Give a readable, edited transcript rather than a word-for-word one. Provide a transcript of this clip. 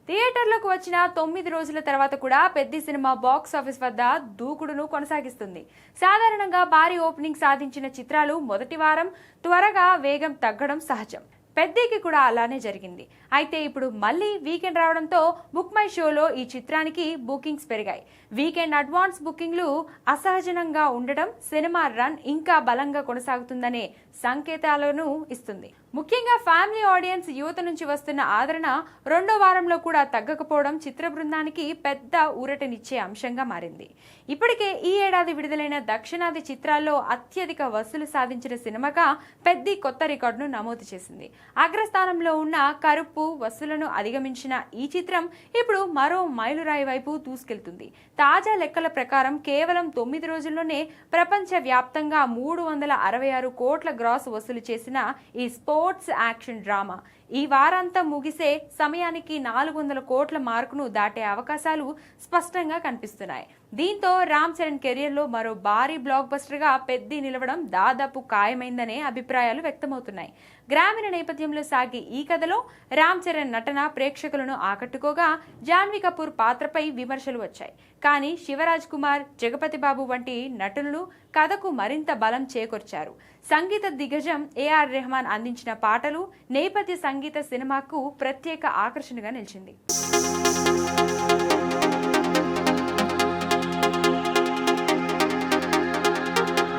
థియేటర్లకు వచ్చిన 9 రోజుల తర్వాత కూడా పెద్ది సినిమా బాక్స్ ఆఫీస్ వద్ద దూకుడును కొనసాగిస్తుంది. సాధారణంగా భారీ ఓపెనింగ్ సాధించిన చిత్రాలు మొదటి వారం త్వరగా వేగం తగ్గడం సహజం. పెద్దికి కూడా అలానే జరిగింది. అయితే ఇప్పుడు మళ్ళీ వీకెండ్ రావడంతో బుక్ మై షోలో ఈ చిత్రానికి బుకింగ్స్ పెరిగాయి. వీకెండ్ అడ్వాన్స్ బుకింగ్లు అసహజనంగా ఉండడం సినిమా రన్ ఇంకా బలంగా కొనసాగుతుందనే సంకేతాలను ఇస్తుంది. ముఖ్యంగా ఫ్యామిలీ ఆడియన్స్ యువత నుంచి వస్తున్న ఆదరణ రెండో వారంలో కూడా తగ్గకపోవడం చిత్ర బృందానికి పెద్ద ఊరటనిచ్చే అంశంగా మారింది. ఇప్పటికే ఈ ఏడాది విడుదలైన దక్షిణాది చిత్రాల్లో అత్యధిక వసూలు సాధించిన సినిమాగా పెద్ది కొత్త రికార్డును నమోదు చేసింది. అగ్రస్థానంలో ఉన్న కరుపు వసూలను అధిగమించిన ఈ చిత్రం ఇప్పుడు మరో మైలురాయి వైపు దూసుకెళ్తుంది. తాజా లెక్కల ప్రకారం కేవలం 9 రోజుల్లోనే ప్రపంచ వ్యాప్తంగా 366 కోట్ల గ్రాస్ వసూలు చేసిన ఈ స్పోర్ట్స్ యాక్షన్ డ్రామా ఈ వారాంతం ముగిసే సమయానికి 400 కోట్ల మార్కును దాటే అవకాశాలు స్పష్టంగా కనిపిస్తున్నాయి. దీంతో రామ్ చరణ్ కెరియర్లో మరో భారీ బ్లాక్ బస్టర్గా పెద్ది నిలవడం దాదాపు ఖాయమైందనే అభిప్రాయాలు వ్యక్తమవుతున్నాయి. గ్రామీణ నేపథ్యంలో సాగే ఈ కథలో రామ్ చరణ్ నటన ప్రేక్షకులను ఆకట్టుకోగా జాన్వీ కపూర్ పాత్రపై విమర్శలు వచ్చాయి. కానీ శివరాజ్ కుమార్, జగపతి బాబు వంటి నటులు కథకు మరింత బలం చేకూర్చారు. సంగీత దిగ్గజం ఏఆర్ రెహమాన్ అందించిన పాటలు, నేపథ్య సంగీత సినిమాకు ప్రత్యేక ఆకర్షణగా నిలిచింది.